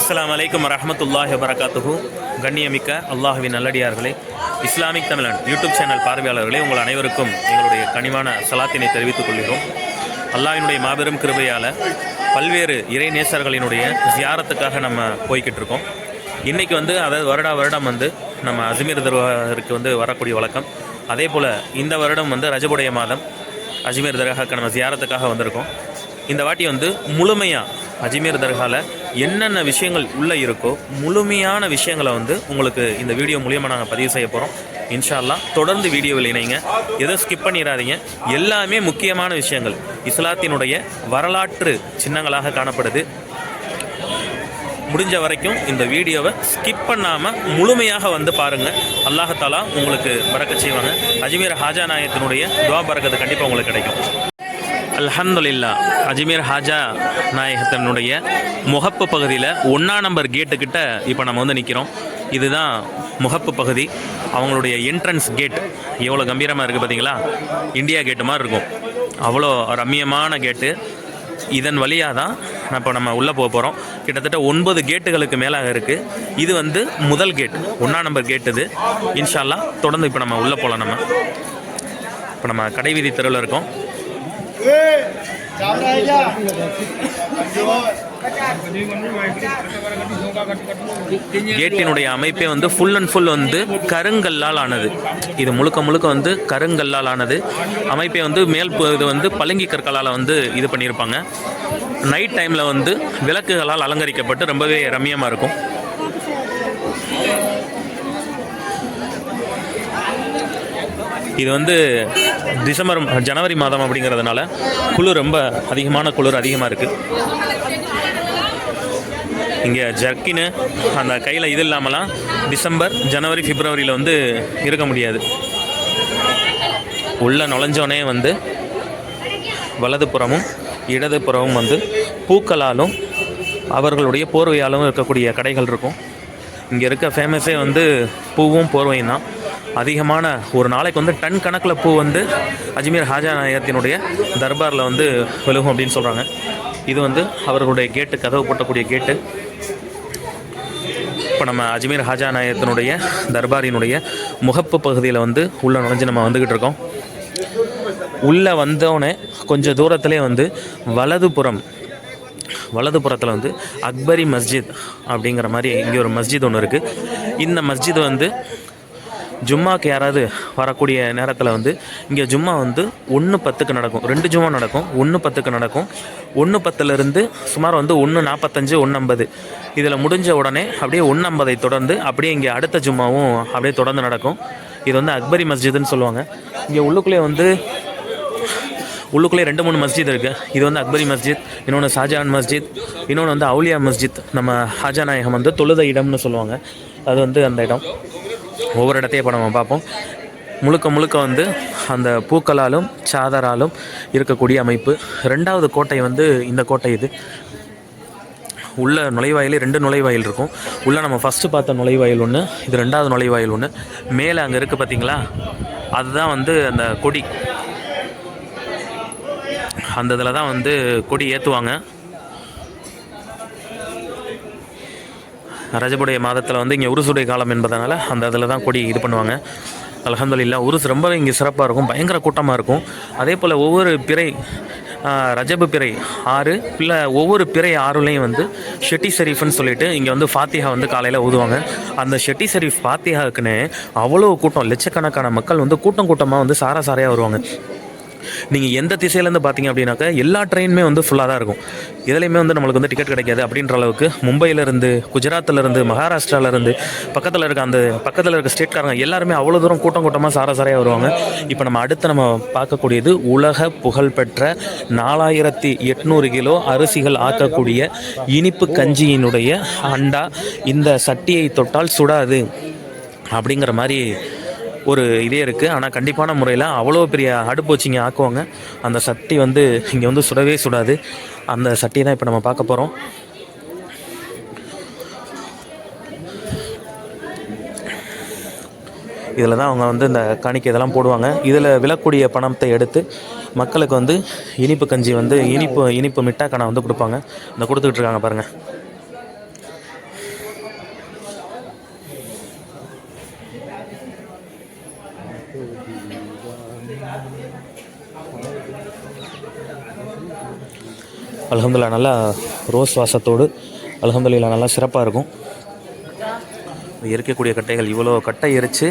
அஸ்ஸலாமு அலைக்கும் வரஹ்மத்துல்லாஹி வபரகாத்துஹு. கண்ணியமிக்க அல்லாஹுவின் நல்லடியார்களே, இஸ்லாமிக் தமிழன் யூடியூப் சேனல் பார்வையாளர்களே, உங்கள் அனைவருக்கும் எங்களுடைய கனிவான சலாத்தினை தெரிவித்துக் கொள்கிறோம். அல்லாஹ்வினுடைய மாபெரும் கிருபையால் பல்வேறு இறை நேசர்களினுடைய ஜியாரத்துக்காக நம்ம போய்கிட்டு இருக்கோம். இன்றைக்கி அதாவது வருடம் நம்ம அஜ்மீர் தர்காவிற்கு வரக்கூடிய வழக்கம். அதே போல் இந்த வருடம் ரஜபுடைய மாதம் அஜ்மீர் தர்காவுக்கு நம்ம ஜியாரத்துக்காக வந்திருக்கோம். இந்த வாட்டி முழுமையாக அஜ்மீர் தர்காவில் என்னென்ன விஷயங்கள் உள்ளே இருக்கோ முழுமையான விஷயங்களை உங்களுக்கு இந்த வீடியோ மூலியமாக நாங்கள் பதிவு செய்ய போகிறோம். இன்ஷா அல்லாஹ் தொடர்ந்து வீடியோவில் இணைங்க, எதுவும் ஸ்கிப் பண்ணிடாதீங்க. எல்லாமே முக்கியமான விஷயங்கள் இஸ்லாத்தினுடைய வரலாற்று சின்னங்களாக காணப்படுது. முடிஞ்ச வரைக்கும் இந்த வீடியோவை ஸ்கிப் பண்ணாமல் முழுமையாக பாருங்கள். அல்லாஹ் உங்களுக்கு பரக்கத் செய்வாங்க. அஜ்மீர் ஹாஜா நாயகத்தினுடைய துவா பரக்கத்து கண்டிப்பாக உங்களுக்கு கிடைக்கும். அல்ஹம்துலில்லாஹ். அஜ்மீர் ஹாஜா நாயகத்தினுடைய முகப்பு பகுதியில் 1ஆம் நம்பர் கேட்டுக்கிட்ட இப்போ நம்ம நிற்கிறோம். இதுதான் முகப்பு பகுதி. அவங்களுடைய என்ட்ரன்ஸ் கேட் எவ்வளோ கம்பீரமாக இருக்குது பார்த்தீங்களா? இந்தியா கேட்டு மாதிரி இருக்கும். அவ்வளோ ரம்மியமான கேட்டு. இதன் வழியாக தான் இப்போ நம்ம உள்ளே போக போகிறோம். கிட்டத்தட்ட 9 கேட்டுகளுக்கு மேலாக இருக்குது. இது முதல் கேட், 1ஆம் நம்பர் கேட்டு. இது இன்ஷா அல்லாஹ் தொடர்ந்து இப்போ நம்ம உள்ளே போகலாம். இப்போ நம்ம கடைவீதி தெருவில் இருக்கோம். கேட்டினுடைய அமைப்பே ஃபுல் அண்ட் ஃபுல் கருங்கல்லால் ஆனது. இது முழுக்க கருங்கல்லால் ஆனது. அமைப்பே மேல் இது பளிங்கு கற்களால் இது பண்ணியிருப்பாங்க. நைட் டைமில் விளக்குகளால் அலங்கரிக்கப்பட்டு ரொம்பவே ரம்மியமாக இருக்கும். இது ஜனவரி மாதம் அப்படிங்கிறதுனால குளிர் ரொம்ப அதிகமாக இருக்குது. இங்கே ஜர்க்கின்னு அந்த கையில் இது இல்லாமலாம் டிசம்பர், ஜனவரி, பிப்ரவரியில் இருக்க முடியாது. உள்ள நுழைஞ்சோனே வலதுபுறமும் இடதுபுறமும் பூக்களாலும் அவர்களுடைய போர்வையாலும் இருக்கக்கூடிய கடைகள் இருக்கும். இங்கே இருக்க ஃபேமஸே பூவும் போர்வையும் தான். அதிகமான ஒரு நாளைக்கு டன் கணக்கில் பூ அஜ்மீர் ஹாஜா நாயகத்தினுடைய தர்பாரில் விழுகும் அப்படின்னு சொல்கிறாங்க. இது அவர்களுடைய கேட்டு, கதவு போட்டக்கூடிய கேட்டு. இப்போ நம்ம அஜ்மீர் ஹாஜா நாயகத்தினுடைய தர்பாரினுடைய முகப்பு பகுதியில் உள்ளே நுழைஞ்சு நம்ம வந்துக்கிட்டு இருக்கோம். உள்ளே வந்தோடனே கொஞ்சம் தூரத்துலேயே வலதுபுறத்தில் அக்பரி மஸ்ஜித் அப்படிங்கிற மாதிரி இங்கே ஒரு மஸ்ஜித் ஒன்று இருக்குது. இந்த மஸ்ஜித் ஜும்மாக்கு யாராவது வரக்கூடிய நேரத்தில் இங்கே ஜும்மா 1:10 நடக்கும். 2 ஜும்மா நடக்கும். 1:10 நடக்கும். 1:10 சுமார் 1:45, 1:50. இதில் முடிஞ்ச உடனே அப்படியே 1:50 தொடர்ந்து அப்படியே இங்கே அடுத்த ஜும்மாவும் அப்படியே தொடர்ந்து நடக்கும். இது அக்பரி மஸ்ஜிதுன்னு சொல்லுவாங்க. இங்கே உள்ளுக்குள்ளே 2-3 மஸ்ஜித் இருக்குது. இது அக்பரி மஸ்ஜித், இன்னொன்று ஷாஜஹான் மஸ்ஜித், இன்னொன்று அவுலியா மஸ்ஜித். நம்ம ஹாஜா நாயகம் தொழுத இடம்னு சொல்லுவாங்க. அது அந்த இடம். ஒவ்வொரு இடத்தையும் இப்போ நம்ம பார்ப்போம். முழுக்க அந்த பூக்களாலும் சாதராலும் இருக்கக்கூடிய அமைப்பு. 2வது கோட்டை இந்த கோட்டை. இது உள்ள நுழைவாயில் 2 நுழைவாயில் இருக்கும். உள்ளே நம்ம ஃபஸ்ட்டு பார்த்த நுழைவாயில் ஒன்று, இது 2வது நுழைவாயில் ஒன்று. மேலே அங்கே இருக்குது பார்த்தீங்களா? அதுதான் அந்த கொடி. அந்த இதில் தான் கொடி ஏற்றுவாங்க. ரஜபுடைய மாதத்தில் இங்கே உருசுடைய காலம் என்பதனால அந்த இதில் தான் கொடி இது பண்ணுவாங்க. அல்ஹம்துலில்லாஹ். உருஸ் ரொம்பவே இங்கே சிறப்பாக இருக்கும். பயங்கர கூட்டமாக இருக்கும். அதே போல் ஒவ்வொரு பிறை ரஜபு பிறை 6 இல்லை ஒவ்வொரு பிறை 6லையும் ஷெட்டி ஷெரீஃப்னு சொல்லிட்டு இங்கே ஃபாத்திஹா காலையில் ஊதுவாங்க. அந்த ஷெட்டி ஷெரீஃப் ஃபாத்திஹாவுக்குன்னு அவ்வளோ கூட்டம், லட்சக்கணக்கான மக்கள் கூட்டமாக சாரையாக வருவாங்க. நீங்கள் எந்த திசையிலேருந்து பார்த்தீங்க அப்படின்னாக்கா எல்லா ட்ரெயினுமே ஃபுல்லாக தான் இருக்கும். இதுலேயுமே நம்மளுக்கு டிக்கெட் கிடைக்காது அப்படின்ற அளவுக்கு மும்பையிலேருந்து, குஜராத்திலேருந்து, மகாராஷ்டிராவிலேருந்து, பக்கத்தில் இருக்க ஸ்டேட்காரங்க எல்லாருமே அவ்வளோ தூரம் கூட்டமாக சாரையாக வருவாங்க. இப்போ நம்ம அடுத்து பார்க்கக்கூடியது உலக புகழ்பெற்ற 4800 கிலோ அரிசிகள் ஆக்கக்கூடிய இனிப்பு கஞ்சியினுடைய அண்டா. இந்த சட்டியை தொட்டால் சுடாது அப்படிங்கிற மாதிரி ஒரு இதே இருக்குது. ஆனால் கண்டிப்பான முறையில் அவ்வளோ பெரிய அடுப்பு வச்சு இங்கே ஆக்குவாங்க. அந்த சட்டி இங்கே சுடவே சுடாது. அந்த சட்டி தான் இப்போ நம்ம பார்க்க போகிறோம். இதில் தான் அவங்க இந்த காணிக்கை இதெல்லாம் போடுவாங்க. இதில் விழக்கூடிய பணத்தை எடுத்து மக்களுக்கு இனிப்பு கஞ்சி இனிப்பு மிட்டாக்கான கொடுப்பாங்க. இந்த கொடுத்துக்கிட்டு இருக்காங்க பாருங்கள். அல்ஹம்துலில்லாஹ் நல்லா ரோஸ் வாசத்தோடு அல்ஹம்துலில்லாஹ் நல்லா சிறப்பாக இருக்கும். எரிக்கக்கூடிய கட்டைகள் இவ்வளோ கட்டை எரித்து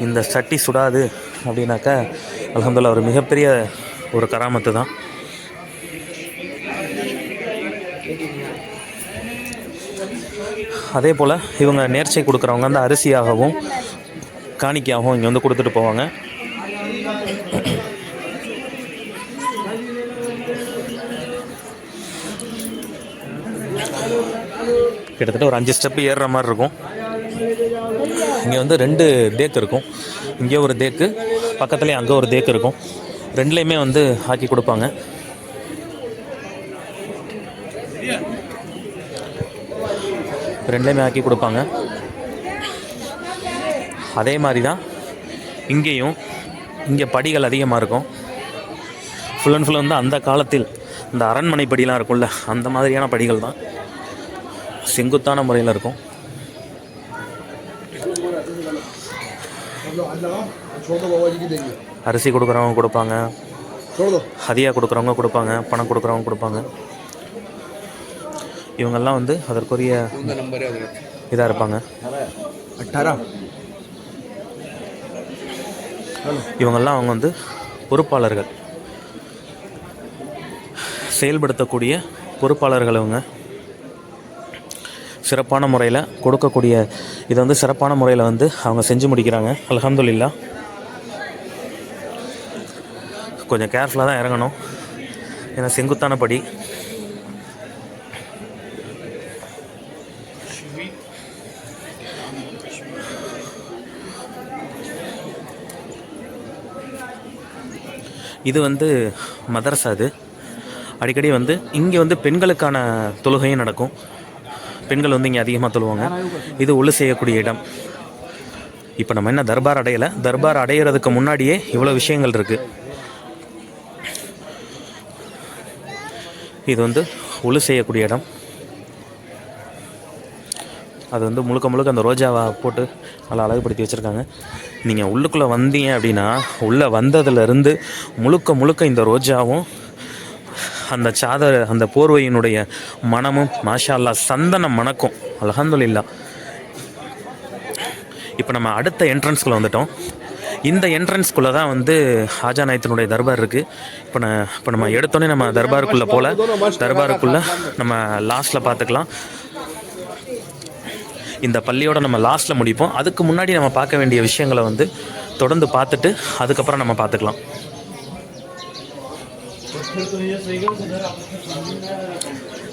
இந்த சட்டி சுடாது அப்படின்னாக்கா அல்ஹம்துலில்லாஹ் ஒரு மிகப்பெரிய ஒரு கராமத்து தான். அதே போல் இவங்க நேர்ச்சை கொடுக்குறவங்க அந்த அரிசியாகவும் காணிக்கையாகவும் இங்கே வந்து கொடுத்துட்டு போவாங்க. கிட்டத்தட்ட ஒரு 5 ஸ்டெப்பு ஏறுற மாதிரி இருக்கும். இங்கே வந்து 2 தேக்கு இருக்கும். இங்கே ஒரு தேக்கு, பக்கத்துலேயே அங்கே ஒரு தேக்கு இருக்கும். ரெண்டுலேயுமே வந்து ஆக்கி கொடுப்பாங்க. ரெண்டுலேயுமே ஆக்கி கொடுப்பாங்க. அதே மாதிரி தான் இங்கேயும் இங்கே படிகள் அதிகமாக இருக்கும். ஃபுல் அண்ட் ஃபுல் வந்து அந்த காலத்தில் இந்த அரண்மனை படிலாம் இருக்கும்ல அந்த மாதிரியான படிகள் தான், செங்குத்தான முறையில் இருக்கும். அரிசி கொடுக்குறவங்க கொடுப்பாங்க, ஹதியா கொடுக்குறவங்க கொடுப்பாங்க, பணம் கொடுக்குறவங்க கொடுப்பாங்க. இவங்கெல்லாம் வந்து அதற்குரிய இதாக இருப்பாங்க. இவங்கெல்லாம் அவங்க வந்து பொறுப்பாளர்கள், செயல்படுத்தக்கூடிய பொறுப்பாளர்கள். இவங்க சிறப்பான முறையில் கொடுக்கக்கூடிய இதை வந்து சிறப்பான முறையில் வந்து அவங்க செஞ்சு முடிக்கிறாங்க. அல்ஹம்துலில்லாஹ். கொஞ்சம் கேர்ஃபுல்லாக தான் இறங்கணும், ஏன்னா செங்குத்தான படி. இது வந்து மதரசா. இது அடிக்கடி வந்து இங்கே வந்து பெண்களுக்கான தொழுகையும் நடக்கும். பெண்கள் வந்து இங்கே அதிகமாக தொழுவாங்க. இது உள்ள செய்யக்கூடிய இடம். இப்போ நம்ம என்ன தர்பார் அடையலை, தர்பார் அடையிறதுக்கு முன்னாடியே இவ்வளோ விஷயங்கள் இருக்குது. இது வந்து உள்ள செய்யக்கூடிய இடம். அது வந்து முழுக்க முழுக்க அந்த ரோஜாவை போட்டு நல்லா அழகுபடுத்தி வச்சுருக்காங்க. நீங்கள் உள்ளுக்குள்ளே வந்தீங்க அப்படின்னா உள்ளே வந்ததுலேருந்து முழுக்க முழுக்க இந்த ரோஜாவும் அந்த சாதர் அந்த போர்வையினுடைய மனமும் மாஷா அல்லாஹ் சந்தனம் மணக்கும். அல்ஹம்துலில்லாஹ். இப்போ நம்ம அடுத்த என்ட்ரன்ஸ்குள்ளே வந்துட்டோம். இந்த என்ட்ரன்ஸ்குள்ளே தான் வந்து ஹாஜா நாயத்தினுடைய தர்பார் இருக்குது. இப்போ நம்ம எடுத்தோன்னே நம்ம தர்பாருக்குள்ளே போல், தர்பாருக்குள்ளே நம்ம லாஸ்ட்டில் பார்த்துக்கலாம். இந்த பள்ளியோட நம்ம லாஸ்ட்டில் முடிப்போம். அதுக்கு முன்னாடி நம்ம பார்க்க வேண்டிய விஷயங்களை வந்து தொடர்ந்து பார்த்துட்டு அதுக்கப்புறம் நம்ம பார்த்துக்கலாம்.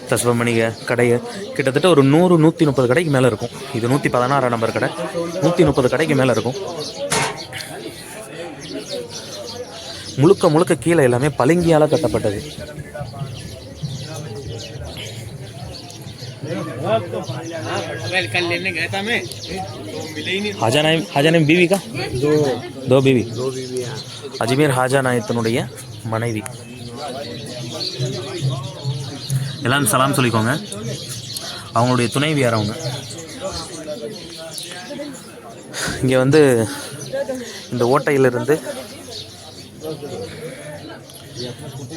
தஸ்பமணிக கடையை கிட்டத்தட்ட ஒரு 100-130 கடைக்கு மேலே இருக்கும். இது 116 நம்பர் கடை. 130 கடைக்கு மேலே இருக்கும். முழுக்க முழுக்க கீழே எல்லாமே பளிங்கியால் கட்டப்பட்டது. ஹாஜா நாயம் बीवी का दो बीवी. அஜ்மீர் ஹாஜா நாயத்தினுடைய மனைவி. எல்லாம் சலாம் சொல்லிக்கோங்க. அவங்களுடைய துணைவியார் அவங்க. இங்கே வந்து இந்த ஓட்டையிலிருந்து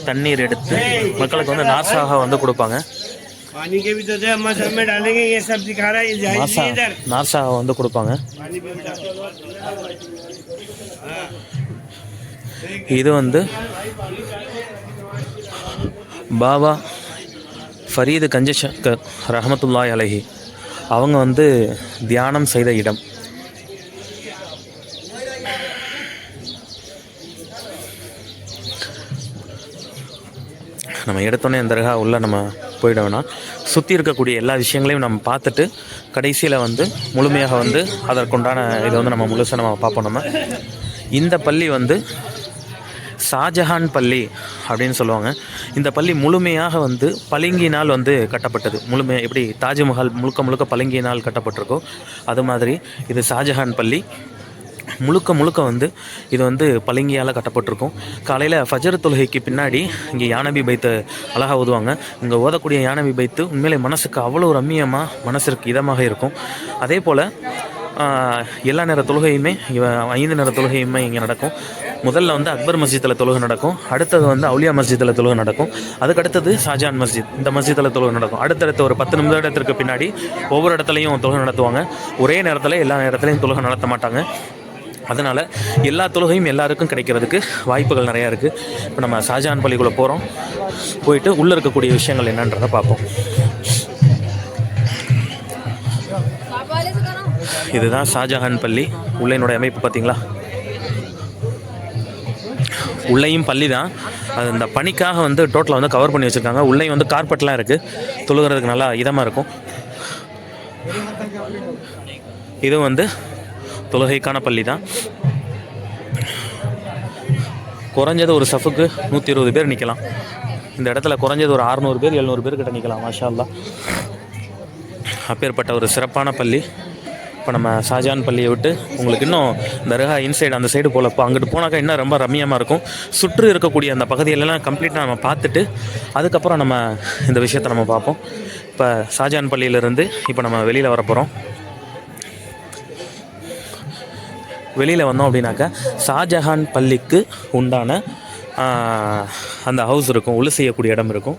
தண்ணீர் எடுத்து மக்களுக்கு வந்து நார்சாக வந்து கொடுப்பாங்க. நார்சாக வந்து கொடுப்பாங்க. இது வந்து பாபா ஃபரீது கஞ்சஷக்கர் ரஹமத்துல்லாஹி அலைஹி அவங்க வந்து தியானம் செய்த இடம். நம்ம எடுத்தோன்னே இந்த தர்கா உள்ள நம்ம போயிட வேணாம். சுற்றி இருக்கக்கூடிய எல்லா விஷயங்களையும் நம்ம பார்த்துட்டு கடைசியில் வந்து முழுமையாக வந்து அதற்குண்டான இதை வந்து நம்ம முழுசாக நம்ம பார்ப்போம். நம்ம இந்த பள்ளி வந்து ஷாஜஹான் பள்ளி அப்படின்னு சொல்லுவாங்க. இந்த பள்ளி முழுமையாக வந்து பளிங்கினால் வந்து கட்டப்பட்டது. முழுமையாக எப்படி தாஜ்மஹால் முழுக்க முழுக்க பளிங்கினால் கட்டப்பட்டிருக்கோ அது மாதிரி இது ஷாஜஹான் பள்ளி. முழுக்க முழுக்க வந்து இது வந்து பளிங்கியால் கட்டப்பட்டிருக்கும். காலையில் ஃபஜர் தொழுகைக்கு பின்னாடி இங்கே யானபி பைத்து அழகாக ஓதுவாங்க. இங்கே ஓதக்கூடிய யானபி பைத்து உண்மையிலே மனசுக்கு அவ்வளோ ரம்மியமாக மனசிற்கு இதமாக இருக்கும். அதே போல் எல்லா நேர தொழுகையுமே 5 நேர தொழுகையுமே இங்கே நடக்கும். முதல்ல வந்து அக்பர் மஸ்ஜித்தில் தொழுகை நடக்கும், அடுத்தது வந்து அவுலியா மஸ்ஜித்தில் தொழுகை நடக்கும், அதுக்கடுத்தது ஷாஜான் மஸ்ஜித், இந்த மஸ்ஜித்தில் தொழுகை நடக்கும். அடுத்தடுத்த ஒரு 10 நிமிடத்திற்கு பின்னாடி ஒவ்வொரு இடத்துலையும் தொழுகை நடத்துவாங்க. ஒரே நேரத்தில் எல்லா நேரத்துலையும் தொழுகை நடத்த மாட்டாங்க. அதனால் எல்லா தொழுகையும் எல்லாருக்கும் கிடைக்கிறதுக்கு வாய்ப்புகள் நிறையா இருக்குது. இப்போ நம்ம ஷாஜஹான் பள்ளிக்குள்ளே போகிறோம், போயிட்டு உள்ளே இருக்கக்கூடிய விஷயங்கள் என்னன்றதை பார்ப்போம். இதுதான் ஷாஜஹான் பள்ளி. உள்ளேனுடைய அமைப்பு பார்த்தீங்களா? உள்ளேயும் பள்ளி தான், அது இந்த பனிக்காக வந்து டோட்டலாக வந்து கவர் பண்ணி வச்சுருக்காங்க. உள்ளேயும் வந்து கார்பெட்லாம் இருக்குது, தொழுகிறதுக்கு நல்லா இதமாக இருக்கும். இது வந்து தொழுகைக்கான பள்ளி தான். குறைஞ்சது ஒரு சஃபுக்கு 120 பேர் நிற்கலாம். இந்த இடத்துல குறைஞ்சது ஒரு 600 பேர் 700 பேர் கிட்ட நிற்கலாம். மாஷா அல்லாஹ், அப்பேற்பட்ட ஒரு சிறப்பான பள்ளி. இப்போ நம்ம ஷாஜஹான் பள்ளியை விட்டு உங்களுக்கு இன்னும் தர்கா இன்சைடு அந்த சைடு போலப்போ அங்கிட்டு போனாக்கா இன்னும் ரொம்ப ரம்மியமாக இருக்கும். சுற்று இருக்கக்கூடிய அந்த பகுதியிலலாம் கம்ப்ளீட்டாக நம்ம பார்த்துட்டு அதுக்கப்புறம் நம்ம இந்த விஷயத்தை நம்ம பார்ப்போம். இப்போ ஷாஜஹான் பள்ளியிலேருந்து இப்போ நம்ம வெளியில் வர போகிறோம். வெளியில் வந்தோம் அப்படின்னாக்கா ஷாஜஹான் பள்ளிக்கு உண்டான அந்த ஹவுஸ் இருக்கும், உள்ள செய்யக்கூடிய இடம் இருக்கும்.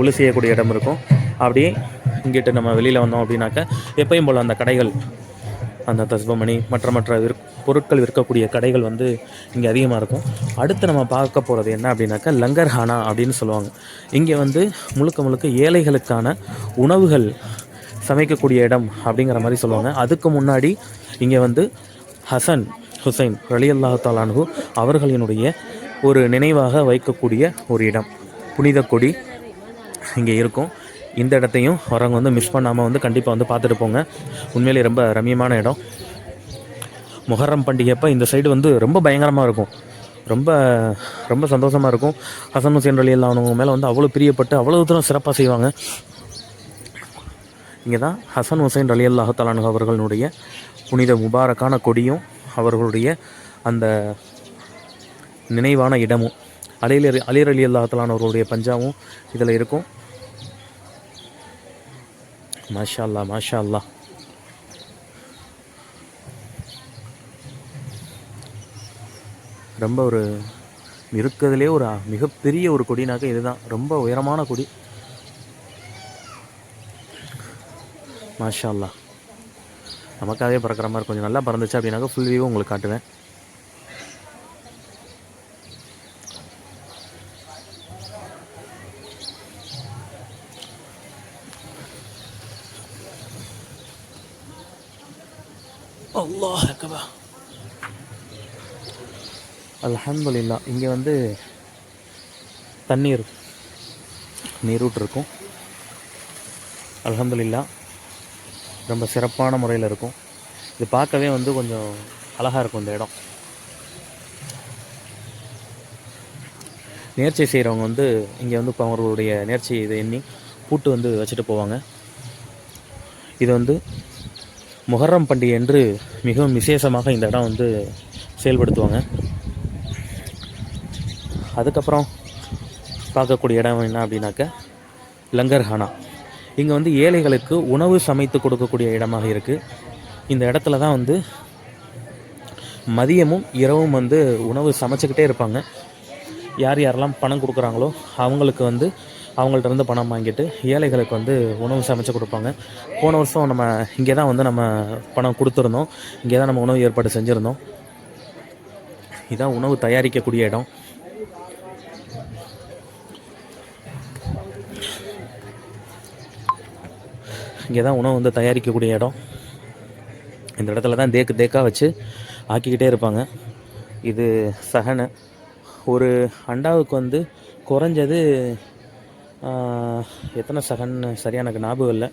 உள்ள செய்யக்கூடிய இடம் இருக்கும். அப்படியே இங்கிட்டு நம்ம வெளியில் வந்தோம் அப்படின்னாக்கா எப்பயும் போல் அந்த கடைகள், அந்த தஸ்பமணி மற்ற பொருட்கள் விற்கக்கூடிய கடைகள் வந்து இங்கே அதிகமாக இருக்கும். அடுத்து நம்ம பார்க்க போகிறது என்ன அப்படின்னாக்கா லங்கர்ஹானா அப்படின்னு சொல்லுவாங்க. இங்கே வந்து முழுக்க ஏழைகளுக்கான உணவுகள் சமைக்கக்கூடிய இடம் அப்படிங்கிற மாதிரி சொல்லுவாங்க. அதுக்கு முன்னாடி இங்கே வந்து ஹசன் ஹுசைன் ரலியல்லாஹு தஆலா அன்ஹு அவர்களினுடைய ஒரு நினைவாக வைக்கக்கூடிய ஒரு இடம், புனித கொடி இங்கே இருக்கும். இந்த இடத்தையும் வரவங்க வந்து மிஸ் பண்ணாமல் வந்து கண்டிப்பாக வந்து பார்த்துட்டு போங்க. உண்மையிலே ரொம்ப ரம்மியமான இடம். முஹர்ரம் பண்டிகைப்போ இந்த சைடு வந்து ரொம்ப பயங்கரமாக இருக்கும், ரொம்ப ரொம்ப சந்தோஷமாக இருக்கும். ஹசன் ஹுசைன் ரலியல்லாஹு அன்ஹு மேலே வந்து அவ்வளோ பிரியப்பட்டு அவ்வளோ தூரம் சிறப்பாக செய்வாங்க. இங்கே தான் ஹசன் ஹுசைன் ரலியல்லாஹு தஆலா அன்ஹு அவர்களுடைய புனித முபாரக்கான கொடியும் அவர்களுடைய அந்த நினைவான இடமும் அலி ரலியல்லாஹு தஆலா அவர்களுடைய பஞ்சாவும் இதில் இருக்கும். மாஷா அல்லாஹ், மாஷா அல்லாஹ். ரொம்ப ஒரு இருக்கிறதுலே ஒரு மிகப்பெரிய ஒரு கொடினாக்க இதுதான், ரொம்ப உயரமான கொடி. மாஷா அல்லாஹ், நமக்காகவே பறக்கிற மாதிரி கொஞ்சம் நல்லா பறந்துச்சு அப்படின்னாக்கா ஃபுல் வியூவும் உங்களுக்கு காட்டுவேன். அல்லாஹ் அக்பர், அல்ஹம்துலில்லாஹ். இங்கே வந்து நீரூற்று இருக்கும். அல்ஹம்துலில்லாஹ், ரொம்ப சிறப்பான முறையில் இருக்கும். இது பார்க்கவே வந்து கொஞ்சம் அழகாக இருக்கும் இந்த இடம். நேர்ச்சை செய்கிறவங்க வந்து இங்கே வந்து இப்போ அவர்களுடைய நேர்ச்சி இதை எண்ணி பூட்டு வந்து வச்சுட்டு போவாங்க. இது வந்து முஹர்ரம் பண்டிகை என்று மிகவும் விசேஷமாக இந்த இடம் வந்து செயல்படுத்துவாங்க. அதுக்கப்புறம் பார்க்கக்கூடிய இடம் என்ன அப்படின்னாக்க லங்கர்ஹானா. இங்கே வந்து ஏழைகளுக்கு உணவு சமைத்து கொடுக்கக்கூடிய இடமாக இருக்குது. இந்த இடத்துல தான் வந்து மதியமும் இரவும் வந்து உணவு சமைச்சிக்கிட்டே இருப்பாங்க. யாரெல்லாம் பணம் கொடுக்குறாங்களோ அவங்களுக்கு வந்து அவங்கள்ட்ட இருந்து பணம் வாங்கிட்டு ஏழைகளுக்கு வந்து உணவு சமைச்சு கொடுப்பாங்க. போன வருஷம் நம்ம இங்கே தான் வந்து நம்ம பணம் கொடுத்துருந்தோம், இங்கே தான் நம்ம உணவு ஏற்பாடு செஞ்சுருந்தோம். இதுதான் உணவு தயாரிக்கக்கூடிய இடம். இங்கே தான் உணவு வந்து தயாரிக்கக்கூடிய இடம். இந்த இடத்துல தான் தேக்கா வச்சு ஆக்கிக்கிட்டே இருப்பாங்க. இது சகனை ஒரு அண்டாவுக்கு வந்து குறைஞ்சது எத்தனை சகன்னு சரியாக எனக்கு ஞாபகம் இல்லை,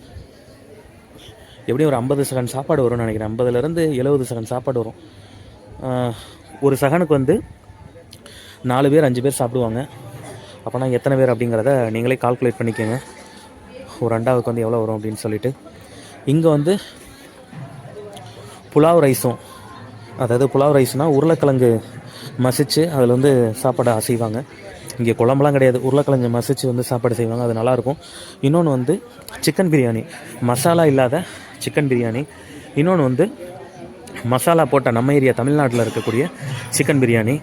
எப்படியும் ஒரு 50 சகன் சாப்பாடு வரும்னு நினைக்கிறேன். 50லேருந்து 70 சகன் சாப்பாடு வரும். ஒரு சகனுக்கு வந்து 4 பேர் 5 பேர் சாப்பிடுவாங்க. அப்போனா எத்தனை பேர் அப்படிங்கிறத நீங்களே கால்குலேட் பண்ணிக்கோங்க, ஒரு அண்டாவுக்கு வந்து எவ்வளோ வரும் அப்படின்னு சொல்லிட்டு. இங்கே வந்து புலாவ் ரைஸும், அதாவது புலாவ் ரைஸ்னால் உருளைக்கிழங்கு மசித்து அதில் வந்து சாப்பாடு செய்வாங்க. இங்கே குழம்புலாம் கிடையாது, உருளைக்கிழங்கு மசித்து வந்து சாப்பாடு செய்வாங்க, அது நல்லாயிருக்கும். இன்னொன்று வந்து சிக்கன் பிரியாணி, மசாலா இல்லாத சிக்கன் பிரியாணி. இன்னொன்று வந்து மசாலா போட்ட நம்ம ஏரியா தமிழ்நாட்டில் இருக்கக்கூடிய சிக்கன் பிரியாணி,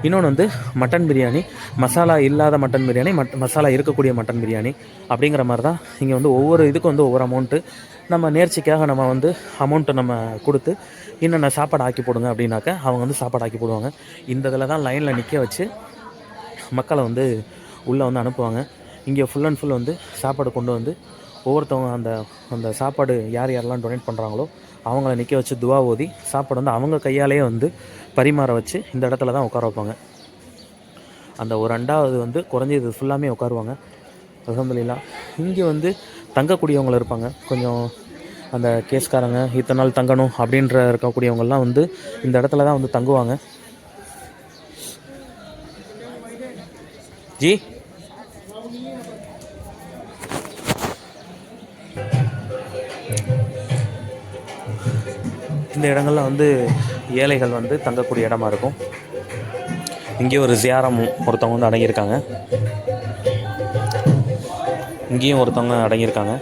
இன்னொன்று வந்து மட்டன் பிரியாணி, மசாலா இல்லாத மட்டன் பிரியாணி, மசாலா இருக்கக்கூடிய மட்டன் பிரியாணி அப்படிங்கிற மாதிரி தான் இங்கே வந்து ஒவ்வொரு இதுக்கும் வந்து ஒவ்வொரு அமௌண்ட்டு நம்ம நேர்ச்சிக்காக நம்ம வந்து அமௌண்ட்டை நம்ம கொடுத்து என்னென்ன சாப்பாடு ஆக்கி போடுங்க அப்படின்னாக்க அவங்க வந்து சாப்பாடு ஆக்கி போடுவாங்க. இந்த இதில் தான் லைனில் நிற்க வச்சு மக்களை வந்து உள்ளே வந்து அனுப்புவாங்க. இங்கே ஃபுல் அண்ட் ஃபுல் வந்து சாப்பாடு கொண்டு வந்து ஒவ்வொருத்தவங்க அந்த அந்த சாப்பாடு யார் யாரெல்லாம் டொனேட் பண்ணுறாங்களோ அவங்கள நிற்க வச்சு துவா ஓதி சாப்பாடு வந்து அவங்க கையாலேயே வந்து பரிமாற வச்சு இந்த இடத்துல தான் உட்கார வைப்பாங்க. அந்த ஒரு 2வது வந்து குறைஞ்சது ஃபுல்லாமே உட்காருவாங்க. அல்ஹம்துலில்லாஹ். இங்கே வந்து தங்கக்கூடியவங்க இருப்பாங்க, கொஞ்சம் அந்த கேஸ்காரங்க இத்தனை நாள் தங்கணும் அப்படின்ற இருக்கக்கூடியவங்கெல்லாம் வந்து இந்த இடத்துல தான் வந்து தங்குவாங்க. ஜி இந்த இடங்கள்ல வந்து ஏழைகள் வந்து தங்கக்கூடிய இடமா இருக்கும். இங்கே ஒரு ஜியாரம் ஒருத்தவங்க வந்து அடங்கியிருக்காங்க. இங்கேயும் ஒருத்தவங்க அடங்கியிருக்காங்க.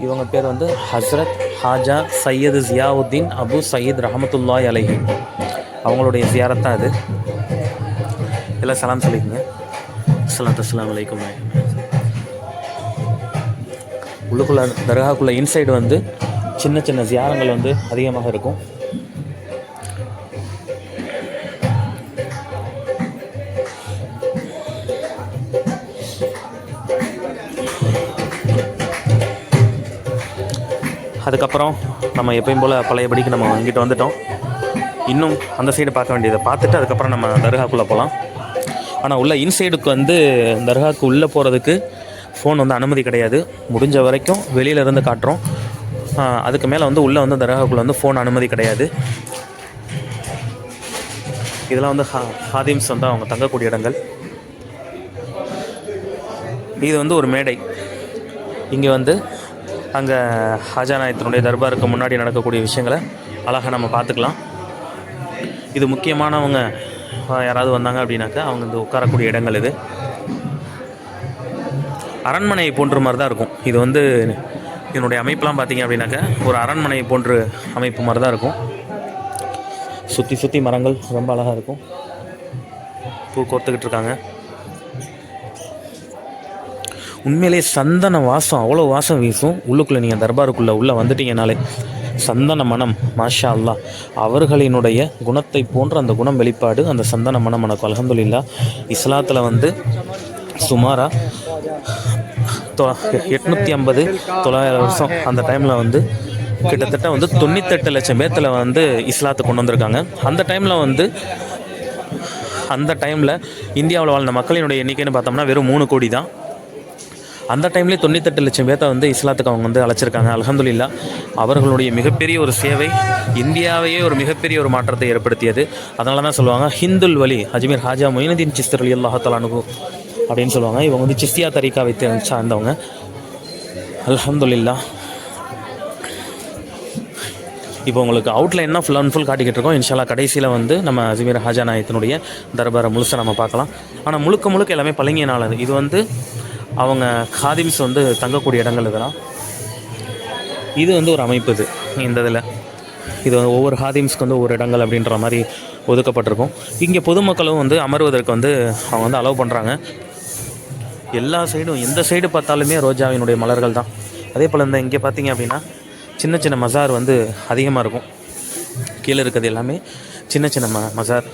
இவங்க பேர் வந்து ஹஸ்ரத் ஹாஜா சையது ஜியாவுத்தீன் அபு சயீத் ரஹமத்துல்லாஹி அலைஹி. அவங்களுடைய ஜியாரத் தான் இது. எல்லாம் சலாம் சொல்லிக்கோங்க. அஸ்ஸலாமு அலைக்கும். உள்ளுக்குள்ளே தர்காக்குள்ளே இன்சைடு வந்து சின்ன சின்ன ஜியாரங்கள் வந்து அதிகமாக இருக்கும். அதுக்கப்புறம் நம்ம எப்பயும் போல் பழையபடிக்கு நம்ம இங்கிட்ட வந்துட்டோம். இன்னும் அந்த சைடு பார்க்க வேண்டியதை பார்த்துட்டு அதுக்கப்புறம் நம்ம தர்காக்குள்ளே போகலாம். ஆனால் உள்ள இன்சைடுக்கு வந்து தர்காவுக்கு உள்ளே போகிறதுக்கு ஃபோன் வந்து அனுமதி கிடையாது. முடிஞ்ச வரைக்கும் வெளியிலேருந்து காட்டுறோம். அதுக்கு மேலே வந்து உள்ளே வந்து தர்காவுக்குள்ளே வந்து ஃபோன் அனுமதி கிடையாது. இதெல்லாம் வந்து ஹாதிம்ஸ் வந்து அவங்க தங்கக்கூடிய இடங்கள். இது வந்து ஒரு மேடை. இங்கே வந்து அங்கே ஹாஜா நாயத்தினுடைய தர்பாருக்கு முன்னாடி நடக்கக்கூடிய விஷயங்களை அழகாக நம்ம பார்த்துக்கலாம். இது முக்கியமானவங்க யாராவது வந்தாங்க அப்படின்னாக்கா அவங்க வந்து உட்காரக்கூடிய இடங்கள். இது அரண்மனை போன்ற மாதிரி தான் இருக்கும். இது வந்து இதனுடைய அமைப்பெலாம் பார்த்திங்க அப்படின்னாக்கா ஒரு அரண்மனை போன்ற அமைப்பு மாதிரி தான் இருக்கும். சுற்றி சுற்றி மரங்கள் ரொம்ப அழகாக இருக்கும். பூ கோர்த்துக்கிட்டு இருக்காங்க. உண்மையிலே சந்தன வாசம், அவ்வளோ வாசம் வீசும். உள்ளுக்குள்ளே நீங்கள் தர்பாருக்குள்ளே உள்ளே வந்துட்டீங்கனாலே சந்தன மனம், மாஷா அல்லாஹ். அவர்களினுடைய குணத்தை போன்ற அந்த குணம் வெளிப்பாடு அந்த சந்தன மனம் எனக்கு அல்ஹம்துலில்லாஹ். இஸ்லாத்தில் வந்து சுமாராக 850 900 வருஷம் அந்த டைமில் வந்து கிட்டத்தட்ட வந்து 98 லட்சம் பேர்த்தில் வந்து இஸ்லாத்தை கொண்டு வந்திருக்காங்க. அந்த டைமில் இந்தியாவில் வாழ்ந்த மக்களினுடைய எண்ணிக்கைன்னு பார்த்தோம்னா வெறும் 3 கோடி தான். அந்த டைம்லேயே 98 லட்சம் பேர்த்தை வந்து இஸ்லாத்துக்கு அவங்க வந்து அழைச்சிருக்காங்க. அல்ஹம்துலில்லாஹ். அவர்களுடைய மிகப்பெரிய ஒரு சேவை இந்தியாவையே ஒரு மிகப்பெரிய ஒரு மாற்றத்தை ஏற்படுத்தியது. அதனால தான் சொல்லுவாங்க ஹிந்துல் வலி அஜ்மீர் ஹாஜா மொயினுதீன் சிஸ்தி ரலியல்லாஹு தஆலா அன்ஹு அப்படின்னு சொல்லுவாங்க. இவங்க வந்து சிஸ்தியா தரீகாவை சார்ந்தவங்க. அல்ஹம்துலில்லாஹ். இப்போ உங்களுக்கு அவுட்லைன்னா ஃபுல் அண்ட் ஃபுல் காட்டிக்கிட்டு இருக்கோம். இன்ஷால்லா கடைசியில் வந்து நம்ம அஜ்மீர் ஹாஜா நாயத்தினுடைய தர்பாரை முழுசாக நம்ம பார்க்கலாம். ஆனால் முழுக்க எல்லாமே பழங்கியனாலது. இது வந்து அவங்க ஹாதிம்ஸ் வந்து தங்கக்கூடிய இடங்கள். இதெல்லாம் இது வந்து ஒரு அமைப்பு. இந்த இதில் இது ஒவ்வொரு ஹாதிம்ஸ்க்கு வந்து ஒவ்வொரு இடங்கள் அப்படின்ற மாதிரி ஒதுக்கப்பட்டிருக்கும். இங்கே பொதுமக்களும் வந்து அமர்வதற்கு வந்து அவங்க வந்து அலோவ் பண்ணுறாங்க. எல்லா சைடும் எந்த சைடு பார்த்தாலுமே ரோஜாவினுடைய மலர்கள் தான். அதே போல் இந்த இங்கே பார்த்தீங்க அப்படின்னா சின்ன சின்ன மசார் வந்து அதிகமாக இருக்கும். கீழே இருக்கிறது எல்லாமே சின்ன சின்ன மசார்.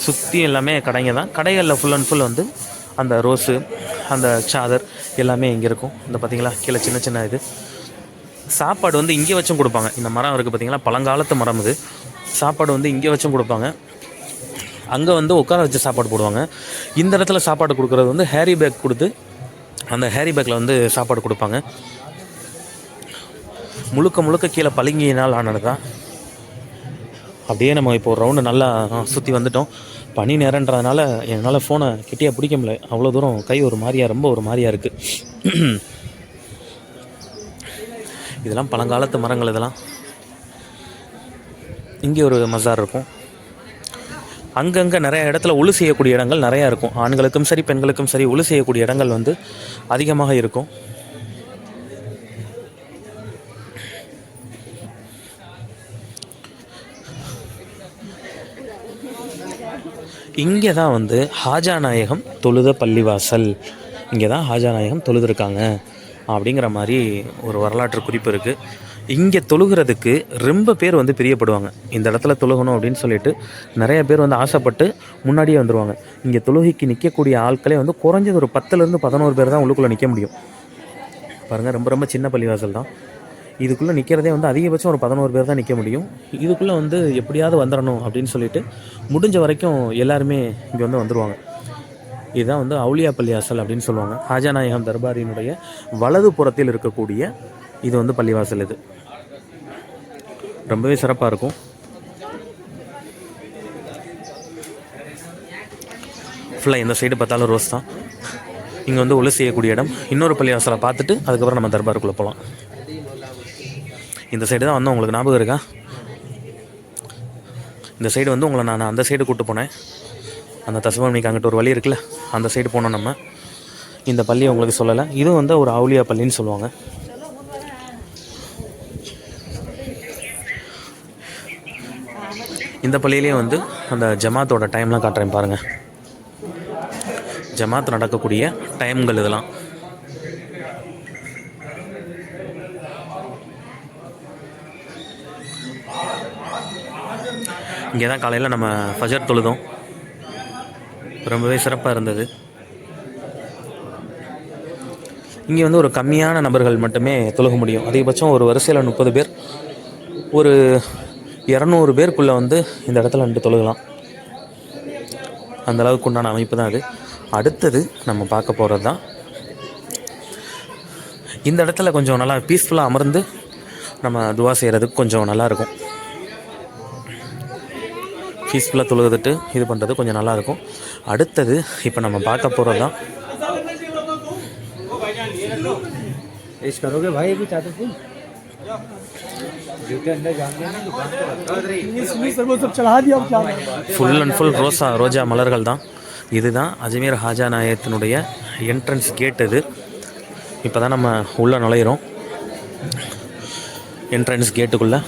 சுற்றி எல்லாமே கடைங்க தான். கடைகளில் ஃபுல் அண்ட் ஃபுல் வந்து அந்த ரோஸு அந்த சாதர் எல்லாமே இங்கே இருக்கும். இந்த பார்த்திங்களா கீழே சின்ன சின்ன இது சாப்பாடு வந்து இங்கே வச்சும் கொடுப்பாங்க. இந்த மரம் இருக்குது பார்த்திங்களா, பழங்காலத்து மரம். இது சாப்பாடு வந்து இங்கே வச்சும் கொடுப்பாங்க. அங்கே வந்து உட்கார வச்சு சாப்பாடு போடுவாங்க. இந்த இடத்துல சாப்பாடு கொடுக்குறது வந்து ஹேரி பேக் கொடுத்து அந்த ஹேரி பேக்கில் வந்து சாப்பாடு கொடுப்பாங்க. முழுக்க கீழே பளிங்கினால் ஆனது தான். அப்படியே நம்ம இப்போ ஒரு ரவுண்டு நல்லா சுற்றி வந்துட்டோம். பனி நேரன்றதுனால என்னால் ஃபோனை கிட்டியாக பிடிக்க முடியல. அவ்வளோ தூரம் கை ஒரு மாதிரியாக ரொம்ப ஒரு மாதிரியாக இருக்குது. இதெல்லாம் பழங்காலத்து மரங்கள். இதெல்லாம் இங்கே ஒரு மசார் இருக்கும். அங்கங்கே நிறைய இடத்துல ஒழு செய்யக்கூடிய இடங்கள் நிறையா இருக்கும். ஆண்களுக்கும் சரி பெண்களுக்கும் சரி ஒழு செய்யக்கூடிய இடங்கள் வந்து அதிகமாக இருக்கும். இங்கே தான் வந்து ஹாஜா நாயகம் தொழுத பள்ளிவாசல், இங்கே தான் ஹாஜா நாயகம் தொழுதுருக்காங்க அப்படிங்கிற மாதிரி ஒரு வரலாற்று குறிப்பு இருக்குது. இங்கே தொழுகிறதுக்கு ரொம்ப பேர் வந்து பிரியப்படுவாங்க. இந்த இடத்துல தொழுகணும் அப்படின்னு சொல்லிட்டு நிறைய பேர் வந்து ஆசைப்பட்டு முன்னாடியே வந்துடுவாங்க. இங்கே தொழுகைக்கு நிற்கக்கூடிய ஆட்களே வந்து குறைஞ்சது ஒரு 10லேருந்து 11 பேர் தான் உள்ளுக்குள்ளே நிற்க முடியும். பாருங்கள், ரொம்ப ரொம்ப சின்ன பள்ளிவாசல் தான். இதுக்குள்ளே நிற்கிறதே வந்து அதிகபட்சம் ஒரு 11 பேர் தான் நிற்க முடியும். இதுக்குள்ளே வந்து எப்படியாவது வந்துடணும் அப்படின்னு சொல்லிட்டு முடிஞ்ச வரைக்கும் எல்லாருமே இங்கே வந்து வந்துடுவாங்க. இதுதான் வந்து அவுலியா பள்ளிவாசல் அப்படின்னு சொல்லுவாங்க. ஹாஜா நாயகம் தர்பாரினுடைய வலது புறத்தில் இருக்கக்கூடிய இது வந்து பள்ளிவாசல். இது ரொம்பவே சிறப்பாக இருக்கும். ஃபுல்லாக இந்த சைடு பார்த்தாலும் ரோஸ் தான். இங்கே வந்து ஒளி செய்யக்கூடிய இடம். இன்னொரு பள்ளிவாசலை பார்த்துட்டு அதுக்கப்புறம் நம்ம தர்பாருக்குள்ளே போகலாம். இந்த சைடு தான் வந்து உங்களுக்கு ஞாபகம் இருக்கா? இந்த சைடு வந்து உங்களை நான் அந்த சைடு கூப்பிட்டு போனேன். அந்த தசுவமணிக்கு அங்கிட்ட ஒரு வழி இருக்குல்ல, அந்த சைடு போனோம் நம்ம. இந்த பள்ளியை உங்களுக்கு சொல்லலை. இது வந்து ஒரு அவுலியா பள்ளின்னு சொல்லுவாங்க. இந்த பள்ளியிலே வந்து அந்த ஜமாத்தோட டைம்லாம் காட்டுறேன் பாருங்கள். ஜமாத் நடக்கக்கூடிய டைம்கள் இதெல்லாம். இங்கே தான் காலையில் நம்ம ஃபஜர் தொழுதோம். ரொம்பவே சிறப்பாக இருந்தது. இங்கே வந்து ஒரு கம்மியான நபர்கள் மட்டுமே தொழுக முடியும். அதிகபட்சம் ஒரு வரிசையில் 30 பேர், ஒரு 200 பேருக்குள்ளே வந்து இந்த இடத்துல வந்து தொழுகலாம். அந்தளவுக்கு உண்டான அமைப்பு தான் அது. அடுத்தது நம்ம பார்க்க போகிறது தான் இந்த இடத்துல கொஞ்சம் நல்லா பீஸ்ஃபுல்லாக அமர்ந்து நம்ம துவா செய்கிறதுக்கு கொஞ்சம் நல்லாயிருக்கும். பீஸ்ஃபுல்லாக தொழுதுட்டு இது பண்ணுறது கொஞ்சம் நல்லாயிருக்கும். அடுத்தது இப்போ நம்ம பார்க்க போகிறது தான் ஃபுல் அண்ட் ஃபுல் ரோஜா மலர்கள் தான். இதுதான் அஜ்மீர் ஹாஜா நாயகத்தினுடைய என்ட்ரன்ஸ் கேட். இது இப்போ தான் நம்ம உள்ளே நுழையிறோம். என்ட்ரன்ஸ் கேட்டுக்குள்ளே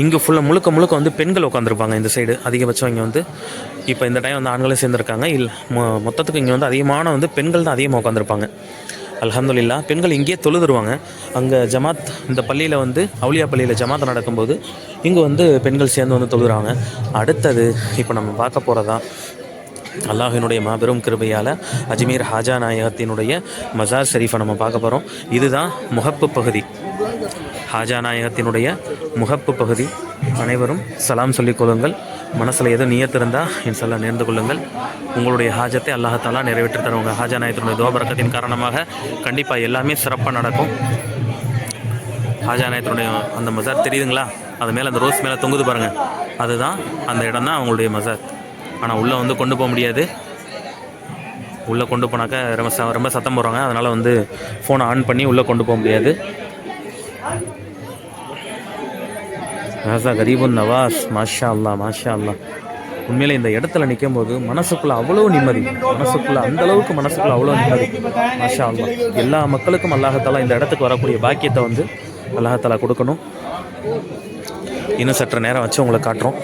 இங்கே ஃபுல்லாக முழுக்க வந்து பெண்கள் உட்காந்துருப்பாங்க. இந்த சைடு அதிகபட்சம் இங்கே வந்து இப்போ இந்த டைம் வந்து ஆண்களும் சேர்ந்துருக்காங்க. மொத்தத்துக்கு இங்கே வந்து அதிகமான வந்து பெண்கள் தான் அதிகமாக உட்காந்துருப்பாங்க. அல்ஹம்துலில்லாஹ், பெண்கள் இங்கேயே தொழுதுருவாங்க. அங்கே ஜமாத், இந்த பள்ளியில் வந்து அவுலியா பள்ளியில் ஜமாத் நடக்கும்போது இங்கே வந்து பெண்கள் சேர்ந்து வந்து தொழுகிறாங்க. அடுத்தது இப்போ நம்ம பார்க்க போகிறதா அல்லாஹினுடைய மாபெரும் கிருபையால் அஜ்மீர் ஹாஜா நாயகத்தினுடைய மஸார் ஷரீஃபை நம்ம பார்க்க போகிறோம். இதுதான் முகப்பு பகுதி, ஹாஜா நாயகத்தினுடைய முகப்பு பகுதி. அனைவரும் சலாம் சொல்லிக் கொள்ளுங்கள். மனசில் எதுவும் நியத்து இருந்தால் இன்ஷால்லா நேர்ந்து கொள்ளுங்கள். உங்களுடைய ஹாஜத்தை அல்லாஹ் நிறைவேற்றி தருவாங்க. ஹாஜா நாயகத்தினுடைய துஆபரக்கத்தின் காரணமாக கண்டிப்பாக எல்லாமே சிறப்பாக நடக்கும். ஹாஜா நாயகத்தினுடைய அந்த மஸார் தெரியுதுங்களா? அது மேலே அந்த ரோஸ் மேலே தொங்குது பாருங்கள், அதுதான் அந்த இடம் தான் அவங்களுடைய மஸார். ஆனால் உள்ளே வந்து கொண்டு போக முடியாது. உள்ளே கொண்டு போனாக்கா ரொம்ப சத்தம் போடுறாங்க. அதனால் வந்து ஃபோனை ஆன் பண்ணி உள்ளே கொண்டு போக முடியாது. ராசா கரீபுன் நவாஸ், மாஷா அல்லா மாஷா அல்லா. உண்மையிலே இந்த இடத்துல நிற்கும் போது மனசுக்குள்ளே அவ்வளோ நிம்மதி, மனசுக்குள்ளே அந்தளவுக்கு மனசுக்குள்ளே அவ்வளோ நிம்மதி. மாஷா அல்லா. எல்லா மக்களுக்கும் அல்லாஹத்தாலா இந்த இடத்துக்கு வரக்கூடிய பாக்கியத்தை வந்து அல்லாஹத்தாலா கொடுக்கணும். இன்னும் சற்று நேரம் வச்சு உங்களை காட்டுறோம்.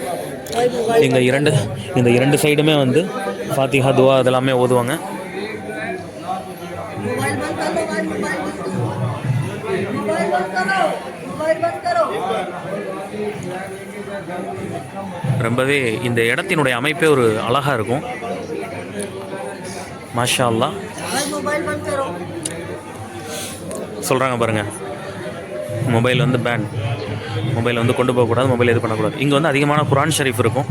இந்த இரண்டு சைடுமே வந்து ஃபாத்திஹா துவா இதெல்லாமே ஓதுவாங்க. ரொம்பவே இந்த இடத்தினுடைய அமைப்பே ஒரு அழகாக இருக்கும். மாஷா அல்லாஹ். சொல்கிறாங்க பாருங்கள், மொபைல் வந்து பேன், மொபைல் வந்து கொண்டு போகக்கூடாது, மொபைல் இது பண்ணக்கூடாது. இங்கே வந்து அதிகமான குரான் ஷரீஃப் இருக்கும்.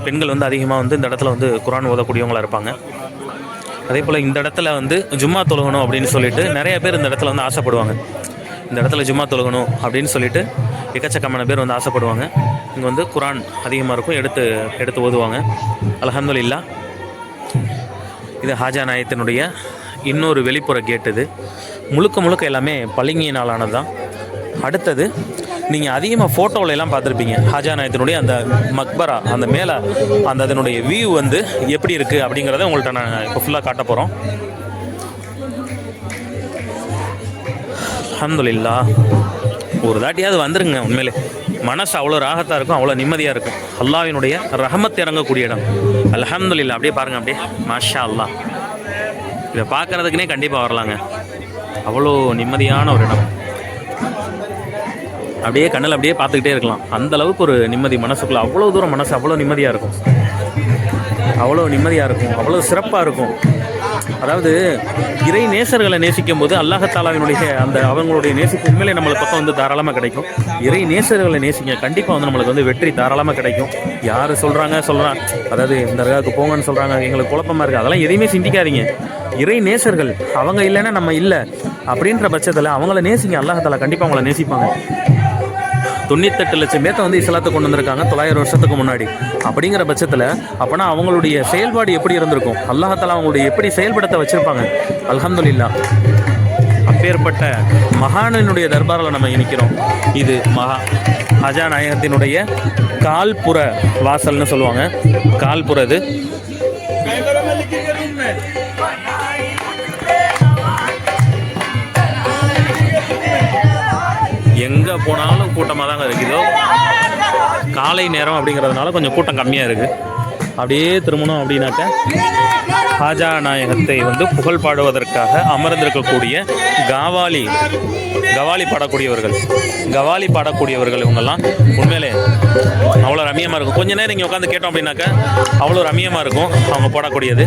பெண்கள் வந்து அதிகமாக வந்து இந்த இடத்துல வந்து குரான் ஓதக்கூடியவங்களாக இருப்பாங்க. அதே போல் இந்த இடத்துல வந்து ஜும்மா தொழுகணும் அப்படின்னு சொல்லிட்டு நிறைய பேர் இந்த இடத்துல வந்து ஆசைப்படுவாங்க. இந்த இடத்துல ஜும்மா தொழுகணும் அப்படின்னு சொல்லிட்டு எக்கச்சக்கமான பேர் வந்து ஆசைப்படுவாங்க. இங்கே வந்து குரான் அதிகமாக இருக்கும், எடுத்து ஓதுவாங்க. அல்ஹம்துலில்லாஹ். இது ஹாஜா நாயகத்தினுடைய இன்னொரு வெளிப்புற கேட். இது முழுக்க எல்லாமே பளிங்கினாலானது தான். அடுத்தது நீங்கள் அதிகமாக ஃபோட்டோவில் எல்லாம் பார்த்துருப்பீங்க, ஹாஜா நாயகத்தினுடைய அந்த மக்பரா, அந்த மேலே அந்த அதனுடைய வியூ வந்து எப்படி இருக்குது அப்படிங்கிறத உங்கள்கிட்ட நான் இப்போ ஃபுல்லாக காட்ட போகிறோம். அல்ஹம்துலில்லாஹ். ஒரு தாட்டியாவது வந்துருங்க. உண்மையிலே மனசு அவ்வளோ ராகத்தாக இருக்கும், அவ்வளோ நிம்மதியாக இருக்கும். அல்லாஹ்வினுடைய ரஹமத் இறங்கக்கூடிய இடம். அல்ஹம்துலில்லாஹ். அப்படியே பாருங்கள், அப்படியே மாஷா அல்லாஹ். இதை பார்க்குறதுக்குனே கண்டிப்பாக வரலாங்க. அவ்வளோ நிம்மதியான ஒரு இடம். அப்படியே கண்ணில் அப்படியே பார்த்துக்கிட்டே இருக்கலாம். அந்த அளவுக்கு ஒரு நிம்மதி மனசுக்குள்ளே. அவ்வளோ தூரம் மனசு அவ்வளோ நிம்மதியாக இருக்கும், அவ்வளோ நிம்மதியாக இருக்கும், அவ்வளோ சிறப்பாக இருக்கும். அதாவது இறை நேசர்களை நேசிக்கும் போது அல்லாஹ்தாலாவினுடைய அந்த அவங்களுடைய நேசிப்பு உண்மையிலே நம்மளுக்கு பக்கம் வந்து தாராளமாக கிடைக்கும். இறை நேசர்களை நேசிங்க, கண்டிப்பாக வந்து நம்மளுக்கு வந்து வெற்றி தாராளமாக கிடைக்கும். யார் சொல்கிறாங்க அதாவது இந்த ரகாவுக்கு போங்கன்னு சொல்கிறாங்க, எங்களுக்கு குழப்பமாக இருக்குது, அதெல்லாம் எதையுமே சிந்திக்காதீங்க. இறை நேசர்கள் அவங்க இல்லைன்னா நம்ம இல்லை அப்படின்ற பட்சத்தில் அவங்கள நேசிங்க. அல்லாஹ்தாலா கண்டிப்பாக அவங்கள நேசிப்பாங்க. 98 லட்சம் பேர்த்த வந்து இஸ்லாத்தை கொண்டு வந்திருக்காங்க 900 வருஷத்துக்கு முன்னாடி. அப்படிங்கிற பட்சத்தில் அப்போனா அவங்களுடைய செயல்பாடு எப்படி இருந்திருக்கும், அல்லாஹ்தாலா அவங்களுடைய எப்படி செயல்படுத்த வச்சுருப்பாங்க. அல்ஹம்துலில்லாஹ். அப்பேற்பட்ட மகானினுடைய தர்பாரில் நம்ம நிற்கிறோம். இது ஹஜா நாயகத்தினுடைய கால்புற வாசல்னு சொல்லுவாங்க. கால்புற இது எங்கே போனாலும் கூட்டமாக தாங்க இருக்குதோ. காலை நேரம் அப்படிங்கிறதுனால கொஞ்சம் கூட்டம் கம்மியாக இருக்குது. அப்படியே திரும்பணும் அப்படின்னாக்க ஹாஜா நாயகத்தை வந்து புகழ் பாடுவதற்காக அமர்ந்திருக்கக்கூடிய கவாலி பாடக்கூடியவர்கள் இவங்கெல்லாம் உண்மையிலே அவ்வளோ ரம்மியமாக இருக்கும். கொஞ்ச நேரம் இங்கே உட்காந்து கேட்டோம் அப்படின்னாக்க அவ்வளோ ரம்மியமாக இருக்கும் அவங்க போடக்கூடியது.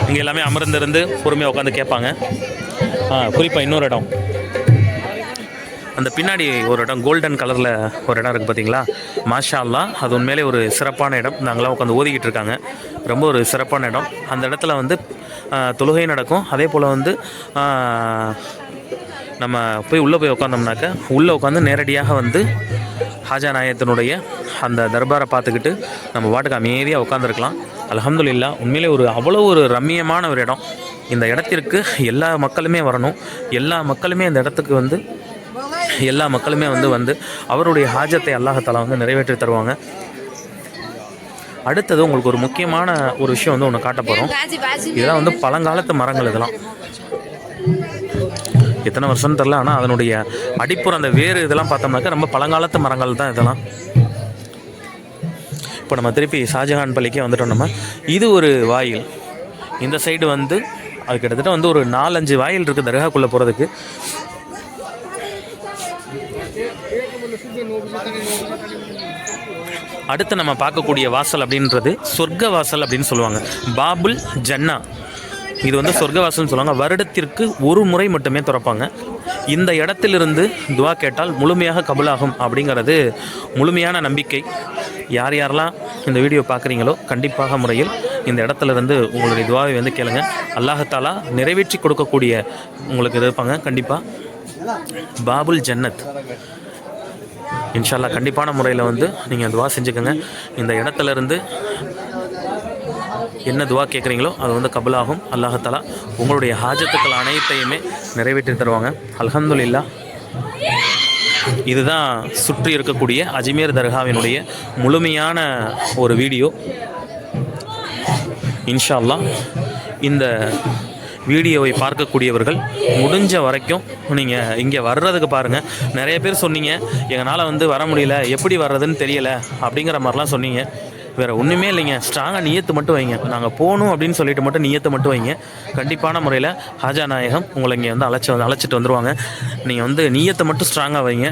இங்கே எல்லாமே அமர்ந்திருந்து பொறுமையாக உட்காந்து கேட்பாங்க. குறிப்பாக இன்னொரு இடம், அந்த பின்னாடி ஒரு இடம் கோல்டன் கலரில் ஒரு இடம் இருக்குது பார்த்தீங்களா, மாஷா அல்லாஹ். அது உண்மையிலே ஒரு சிறப்பான இடம். நாங்களாம் உட்காந்து ஓதிக்கிட்டு இருக்காங்க. ரொம்ப ஒரு சிறப்பான இடம். அந்த இடத்துல வந்து தொழுகை நடக்கும். அதே போல் வந்து நம்ம உள்ளே போய் உட்காந்தோம்னாக்க உள்ளே உட்காந்து நேரடியாக வந்து ஹாஜா நாயகத்தினுடைய அந்த தர்பாரை பார்த்துக்கிட்டு நம்ம பாட்டுக்கு அமைதியாக உட்காந்துருக்கலாம். அல்ஹம்துலில்லாஹ். உண்மையிலே அவ்வளோ ஒரு ரம்மியமான ஒரு இடம். இந்த இடத்திற்கு எல்லா மக்களுமே வரணும். எல்லா மக்களுமே இந்த இடத்துக்கு வந்து வந்து அவருடைய ஹாஜத்தை அல்லாஹ்தாலா வந்து நிறைவேற்றி தருவாங்க. அடுத்தது உங்களுக்கு ஒரு முக்கியமான ஒரு விஷயம் வந்து ஒன்று காட்ட போகிறோம். இதெல்லாம் வந்து பழங்காலத்து மரங்கள். இதெல்லாம் எத்தனை வருஷம்னு தெரில, ஆனால் அதனுடைய அடிப்புற அந்த வேறு இதெல்லாம் பார்த்தோம்னாக்கா ரொம்ப பழங்காலத்து மரங்கள் தான் இதெல்லாம். இப்போ நம்ம திருப்பி ஷாஜஹான் பள்ளிக்கே வந்துட்டோம். நம்ம இது ஒரு வாயில். இந்த சைடு வந்து அது கிட்டத்தட்ட வந்து ஒரு 4-5 வாயில் இருக்குது தர்காக்குள்ளே போகிறதுக்கு. அடுத்து நம்ம பார்க்கக்கூடிய வாசல் அப்படின்றது சொர்க்க வாசல் அப்படின்னு சொல்லுவாங்க. பாபுல் ஜன்னா. இது வந்து சொர்க்க வாசல்னு சொல்லுவாங்க. வருடத்திற்கு ஒரு முறை மட்டுமே திறப்பாங்க. இந்த இடத்திலிருந்து துவா கேட்டால் முழுமையாக கபுலாகும் அப்படிங்கிறது முழுமையான நம்பிக்கை. யாரெல்லாம் இந்த வீடியோ பார்க்குறீங்களோ கண்டிப்பாக முறையில் இந்த இடத்துலேருந்து உங்களுடைய துவாவை வந்து கேளுங்க. அல்லாஹ்தாலா நிறைவேற்றி கொடுக்கக்கூடிய உங்களுக்கு இருப்பாங்க கண்டிப்பாக. பாபுல் ஜன்னத் இன்ஷா அல்லாஹ் கண்டிப்பான முறையில் வந்து நீங்கள் துவா செஞ்சுக்கோங்க. இந்த இடத்துலேருந்து என்ன துவா கேட்குறீங்களோ அது வந்து கபுலாகும். அல்லாஹ்தாலா உங்களுடைய ஹாஜத்துக்கள் அனைத்தையுமே நிறைவேற்றி தருவாங்க. அல்ஹம்துலில்லாஹ். இதுதான் சுற்றி இருக்கக்கூடிய அஜ்மீர் தர்காவினுடைய முழுமையான ஒரு வீடியோ. இன்ஷா அல்லாஹ் இந்த வீடியோவை பார்க்கக்கூடியவர்கள் முடிஞ்ச வரைக்கும் நீங்கள் இங்கே வர்றதுக்கு பாருங்கள். நிறைய பேர் சொன்னீங்க எங்களால் வந்து வர முடியல, எப்படி வர்றதுன்னு தெரியலை அப்படிங்கிற மாதிரிலாம் சொன்னீங்க. வேறு ஒன்றுமே இல்லைங்க, ஸ்ட்ராங்காக நியத்து மட்டும் வைங்க. நாங்கள் போகணும் அப்படின்னு சொல்லிட்டு மட்டும் நியத்தை மட்டும் வைங்க. கண்டிப்பான முறையில் ஹாஜா நாயகம் உங்களை இங்கே வந்து அழைச்சிட்டு வந்துடுவாங்க. நீங்கள் வந்து நியத்தை மட்டும் ஸ்ட்ராங்காக வைங்க,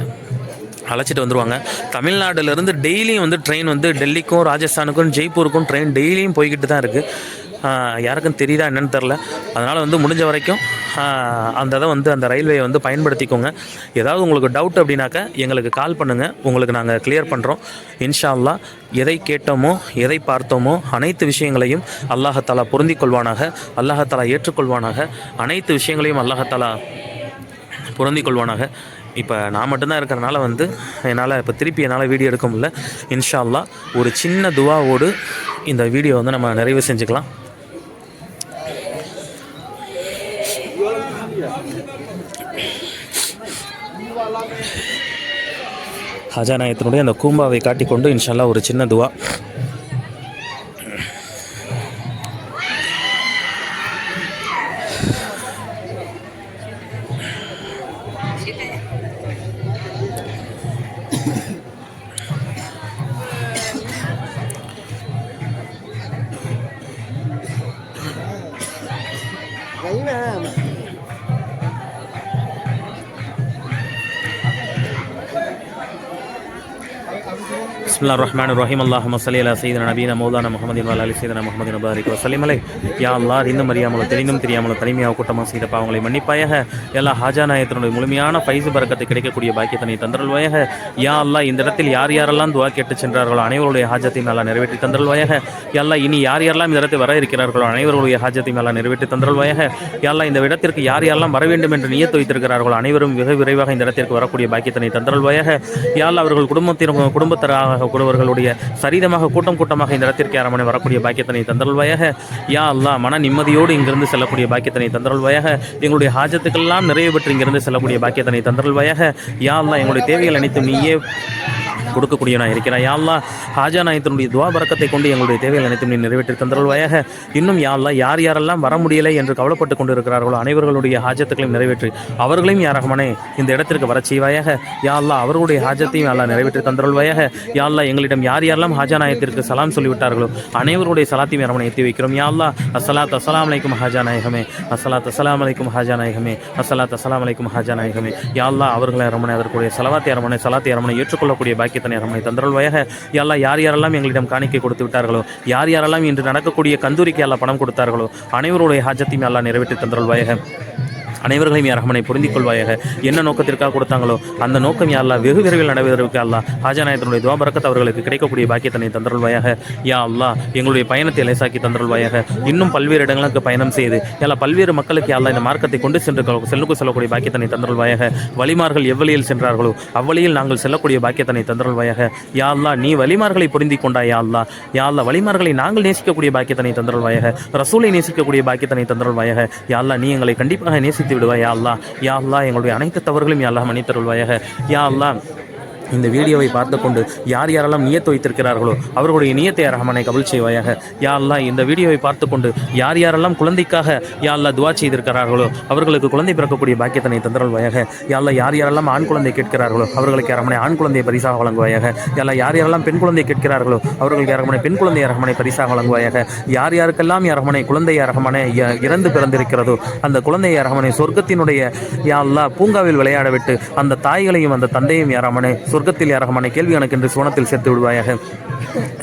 அழைச்சிட்டு வந்துடுவாங்க. தமிழ்நாடுலேருந்து டெய்லியும் வந்து ட்ரெயின் வந்து டெல்லிக்கும் ராஜஸ்தானுக்கும் ஜெய்ப்பூருக்கும் ட்ரெயின் டெய்லியும் போய்கிட்டு தான் இருக்குது. யாருக்கும் தெரியுதா என்னென்னு தெரில. அதனால் வந்து முடிஞ்ச வரைக்கும் அந்த இதை வந்து அந்த ரயில்வேயை வந்து பயன்படுத்திக்கோங்க. ஏதாவது உங்களுக்கு டவுட் அப்படின்னாக்கா எங்களுக்கு கால் பண்ணுங்கள், உங்களுக்கு நாங்கள் கிளியர் பண்ணுறோம். இன்ஷா அல்லாஹ். எதை கேட்டோமோ எதை பார்த்தோமோ அனைத்து விஷயங்களையும் அல்லாஹ்தாலா பொருந்திக் கொள்வானாக, அல்லாஹ்தாலா ஏற்றுக்கொள்வானாக. அனைத்து விஷயங்களையும் அல்லாஹ்தாலா பொருந்திக் கொள்வானாக. இப்போ நான் மட்டும்தான் இருக்கிறனால வந்து என்னால் இப்போ திருப்பி என்னால் வீடியோ எடுக்க முடியல. இன்ஷா அல்லாஹ் ஒரு சின்ன துவாவோடு இந்த வீடியோ வந்து நம்ம நிறைவு செஞ்சுக்கலாம். ஹாஜா நாயகத்தினுடைய அந்த கூம்பாவை காட்டிக்கொண்டு இன்ஷா அல்லாஹ் ஒரு சின்ன துவா. பிஸ்மில்லாஹிர் ரஹ்மானிர் ரஹீம். அல்லாஹும்ம ஸல்லி அலா சய்யிதினா நபியினா மௌலானா முஹம்மதின் வ அலா ஆலி சய்யிதினா முஹம்மதின் வபாரிக் வஸல்லிம் அலைஹி. யா அல்லாஹ், இன்னும் அறியாமலோ தெரிந்தும் தெரியாமலோ தனிமையாக கூட்டமாக செய்த பாவங்களை மன்னிப்பாயாக. எல்லா ஹாஜா நாயத்தினுடைய முழுமையான ஃபைஸ் பரக்கத்தை கிடைக்கக்கூடிய பாக்கியத்தனை தந்தருள்வாயாக. யா அல்லாஹ், இந்த இடத்தில் யார் யாரெல்லாம் துவா கேட்டு சென்றார்களோ அனைவருடைய ஹாஜத்தையும் நல்லா நிறைவேற்றி தந்தருள்வாயாக. யா அல்லாஹ், இனி யார் யாரெல்லாம் இந்த இடத்தில் வர இருக்கிறார்களோ அனைவருடைய ஹாஜத்தையும் நல்லா நிறைவேற்றி தந்தருள்வாயாக. யா அல்லாஹ், இந்த இடத்திற்கு யார் யாரெல்லாம் வர வேண்டும் என்று நியத்து வைத்திருக்கிறார்களோ அனைவரும் வெகு விரைவாக இந்த இடத்திற்கு வரக்கூடிய பாக்கியத்தனை தந்தருள்வாயாக. யா அல்லாஹ், அவர்கள் குடும்பத்தராக கூடுவர்களுடைய சரிதமாக கூட்டம் கூட்டமாக இந்த இடத்திற்கு அரமனை வரக்கூடிய பாக்கியத்தனை தந்தருள்வாயாக. யா அல்லாஹ், மன நிம்மதியோடு இங்கிருந்து செல்லக்கூடிய பாக்கியத்தனை தந்தருள்வாயாக. எங்களுடைய ஹாஜத்துக்கெல்லாம் நிறைவு பெற்று இங்கிருந்து செல்லக்கூடிய பாக்கியத்தனை தந்தருள்வாயாக. யா அல்லாஹ், எங்களுடைய தேவைகள் அனைத்தும் நீயே கொடுக்கக்கூடியவனா இருக்கிறாய். யா அல்லாஹ், ஹாஜா நாயத்தினுடைய துவா பரக்கத்தை கொண்டு எங்களுடைய தேவைகள் அனைத்தும் நீ நிறைவேற்றி தந்தருள்வாயாக. இன்னும் யா அல்லாஹ், யார் யாரெல்லாம் வர முடியலை என்று கவலைப்பட்டு கொண்டு இருக்கிறார்களோ அனைவர்களுடைய ஹாஜத்துக்களையும் நிறைவேற்றி அவர்களையும் யா ரஹ்மானே இந்த இடத்திற்கு வர செய்வாயாக. யா அல்லாஹ், அவர்களுடைய ஹாஜத்தையும் அல்லாஹ் நிறைவேற்றி தந்தருள்வாயாக. யா அல்லாஹ், எங்களிடம் யார் யாரெல்லாம் ஹாஜா நாயத்திற்கு சலாம் சொல்லிவிட்டார்களோ அனைவருடைய சலாத்தையும் அரமனை எத்தி வைக்கிறோம். யா அல்லாஹ், அஸ்ஸலாத்து அஸ்ஸலாமு அலைக்கும் ஹாஜா நாயகமே, அஸ்ஸலாத்து அஸ்ஸலாமு அலைக்கும் ஹாஜா நாயகமே, அஸ்ஸலாத்து அஸ்ஸலாமு அலைக்கும் ஹாஜா நாயகமே. யா அல்லாஹ், அவர்களை அரமனை அதற்குரிய சலாத்தை அரமனை ஏற்றுக்கொள்ளக்கூடிய பாக்கியத்தனை அரமனை தந்தருள்வாயாக. யா அல்லாஹ், யார் யாரெல்லாம் எங்களிடம் காணிக்கை கொடுத்து விட்டார்களோ, யார் யாரெல்லாம் இன்று நடக்கக்கூடிய கந்தூரிக்கு அல்லாஹ் பணம் கொடுத்தார்களோ அனைவருடைய ஹாஜத்தையும் அல்லாஹ் நிறைவேற்றி தந்தருள்வாயாக. அனைவர்களையும் யா ரஹ்மானை புரிந்திக் கொள்வாயாக. என்ன நோக்கத்திற்காக கொடுத்தாங்களோ அந்த நோக்கம் யா அல்லாஹ் வெகு விரைவில் நடைபெறுவதற்கு அல்லாஹ் ஹாஜா நாயத்தினுடைய துவா பரக்கத் அவர்களுக்கு கிடைக்கக்கூடிய பாக்கியத்தனை தந்தருள்வாயாக. யா அல்லாஹ், எங்களுடைய பயணத்தை லேசாக்கி தந்தருள்வாயாக. இன்னும் பல்வேறு இடங்களுக்கு பயணம் செய்து எல்லா பல்வேறு மக்களுக்கு யா அல்லாஹ் இந்த மார்க்கத்தை கொண்டு செல்லக்கூடிய பாக்கியத்தனை தந்தருள்வாயாக. வழிமார்கள் எவ்வளியில் சென்றார்களோ அவ்வளியில் நாங்கள் செல்லக்கூடிய பாக்கியத்தனை தந்தருள்வாயாக. யா அல்லாஹ், நீ வழிமார்களை புரிந்திக் கொண்டாய். யா அல்லாஹ், யா அல்லாஹ், வழிமார்களை நாங்கள் நேசிக்கக்கூடிய பாக்கியத்தனை தந்தருள்வாயாக. ரசூலை நேசிக்கக்கூடிய பாக்கியத்தனை தந்தருள்வாயாக. யா அல்லாஹ், நீ எங்களை கண்டிப்பாக நேசித்து விடுவாய். யா அல்லாஹ், யா அல்லாஹ், எங்களுடைய அனைத்து தவறுகளையும் யா அல்லாஹ் மன்னித்தருள்வாயாக. யா அல்லாஹ், இந்த வீடியோவை பார்த்து கொண்டு யார் யாரெல்லாம் நியத்து வைத்திருக்கிறார்களோ அவர்களுடைய நியத்தை ரஹ்மானை கபூல் செய்வாயாக. யா அல்லாஹ், இந்த வீடியோவை பார்த்து கொண்டு யார் யாரெல்லாம் குழந்தைக்காக யா அல்லாஹ் துவா செய்திருக்கிறார்களோ அவர்களுக்கு குழந்தை பிறக்கக்கூடிய பாக்கியத்தனை தந்தருள்வாயாக. யா அல்லாஹ், யார் யாரெல்லாம் ஆண் குழந்தை கேட்கிறார்களோ அவர்களுக்கு ரஹ்மானை ஆண் குழந்தையை பரிசாக வழங்குவாயாக. யா அல்லாஹ், யார் யாரெல்லாம் பெண் குழந்தை கேட்கிறார்களோ அவர்களுக்கு ரஹ்மானை பெண் குழந்தையை ரஹ்மானை பரிசாக வழங்குவாயாக. யார் யாருக்கெல்லாம் யா ரஹ்மானை குழந்தையை ரஹ்மானை இறந்து பிறந்திருக்கிறதோ அந்த குழந்தையை ரஹ்மானை சொர்க்கத்தினுடைய யா அல்லாஹ் பூங்காவில் விளையாட விட்டு அந்த தாய்களையும் அந்த தந்தையும் யா ரஹ்மானை சொர்க்கத்தில் யா ரஹ்மானை கேள்வி கணக்கு என்று சுவனத்தில் சேர்த்து விடுவாயாக.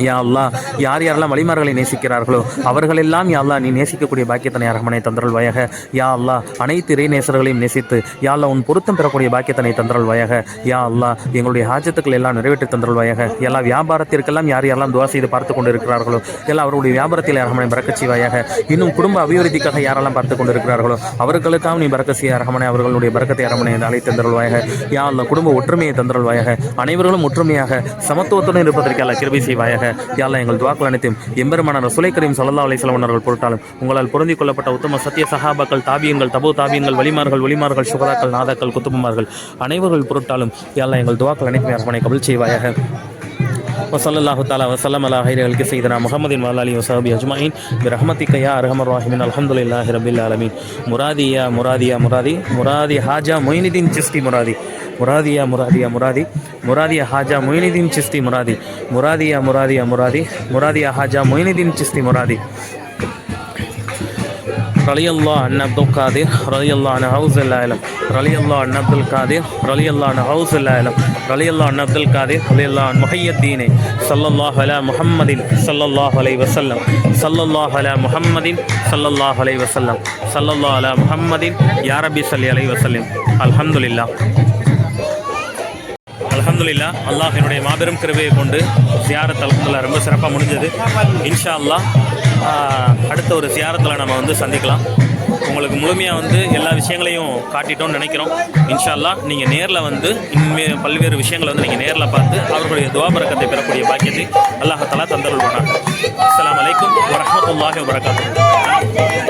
யா அல்லாஹ், யார் யாரெல்லாம் வழிமார்களை நேசிக்கிறார்களோ அவர்களெல்லாம் யா அல்லாஹ் நீ நேசிக்கக்கூடிய பாக்கியத்தனை யா ரஹ்மானை தந்தருள்வாயாக. யா அல்லாஹ், அனைத்து இறை நேசர்களையும் நேசித்து யா அல்லாஹ் உன் பொருத்தம் பெறக்கூடிய பாக்கியத்தனை தந்தருள்வாயாக. யா அல்லாஹ், எங்களுடைய ஹாஜத்துக்கள் எல்லாம் நிறைவேற்றி தந்தருள்வாயாக. எல்லா வியாபாரத்திற்கெல்லாம் யார் யாரெல்லாம் துவா செய்து பார்த்து கொண்டு இருக்கிறார்களோ எல்லாம் அவருடைய வியாபாரத்தில் யா ரஹ்மானை பரக்கச் செய்வாயாக. இன்னும் குடும்ப அபிவிருத்திக்காக யாரெல்லாம் பார்த்து கொண்டு இருக்கிறார்களோ அவர்களுக்காக நீ பரக்கச் செய்ய ரஹ்மானை அவர்களுடைய பரக்கத்தை யா ரஹ்மானை அழைத்து தந்தருள்வாயாக. யா அல்லாஹ், குடும்ப ஒற்றுமையை தந்தருள்வாயாக. அனைவர்களும் ஒற்றுமையாக சமத்துவத்துடன் இருப்பதற்கு அல்லாஹ் கிருபை செய்வாயாக. யா அல்லாஹ், எங்கள் துஆக்கள் அனைத்தும் எம்பெருமான ரசூலை கரீம் ஸல்லல்லாஹு அலைஹி வஸல்லம் அவர்கள் பொருட்டாலும் உங்களால் பொருந்திக் கொள்ளப்பட்ட உத்தம சத்திய சஹாபாக்கள், தாபியங்கள், தபு தாபியங்கள், வலிமார்கள், சுகதாக்கள், நாதாக்கள், குத்துபமார்கள் அனைவர்கள் பொருட்டாலும் யா அல்லாஹ் எங்கள் துஆக்கள் அனைத்தும் ரஹ்மானை கபூல் செய்வாயாக. வஸல்லல்லாஹு தஆலா வஸல்லம் அலா ஹைரில் ஹல்கி சய்யிதினா முஹம்மதின் வ ஆலிஹி வஸஹ்பிஹி அஜ்மஈன் பிரஹ்மதிக யா அர்ஹமர் ராஹிமீன் அல்ஹம்துலில்லாஹி ரப்பில் ஆலமீன். முராதி ஹாஜா மொயினுதீன் சிஸ்தி முராதி ஹாஜா மொயினுதீன் சிஸ்தி முராதி ஹாஜா மொயினுதீன் சிஸ்தி ரலியல்லாஹு அன் அப்துல் காதிர் ரலியல்லாஹு அன் ஹவுஸுல் ஆலம் ரலியல்லாஹு அன் அப்துல் காதிர் ரலியல்லாஹு அன் ஹவுஸுல் ஆலம் ரலியல்லாஹு அன் அப்துல் காதிர் ரலியல்லாஹு அன் முஹய்யத்தீன் ஸல்லல்லாஹு அலா முஹம்மதின் ஸல்லல்லாஹு அலைஹி வஸல்லம் ஸல்லல்லாஹு அலா முஹம்மதின் ஸல்லல்லாஹு அலைஹி வஸல்லம் ஸல்லல்லாஹு அலா முஹம்மதின் யா ரப்பி ஸல்லி அலைஹி வஸல்லம். அல்ஹம்துலில்லாஹ். அல்லாஹ்வினுடைய மாபெரும் கிருபையை கொண்டு சியாரத் அல்ஹம்துலில்லாஹ் ரொம்ப சிறப்பாக முடிஞ்சது. இன்ஷா அல்லாஹ் அடுத்த ஒரு சியாரத்தில் நம்ம சந்திக்கலாம். உங்களுக்கு முழுமையாக எல்லா விஷயங்களையும் காட்டிட்டோம்னு நினைக்கிறோம். இன்ஷா அல்லாஹ் நீங்கள் நேரில் இனிமேல் பல்வேறு விஷயங்களை நீங்கள் நேரில் பார்த்து அவர்களுடைய துஆ பரக்கத்தை பெறக்கூடிய பாக்கியத்தை அல்லாஹ் தஆலா தந்தருள்வானாக. அஸ்ஸலாமு அலைக்கும் வரஹ்மத்துல்லாஹி வபரகாத்துஹு.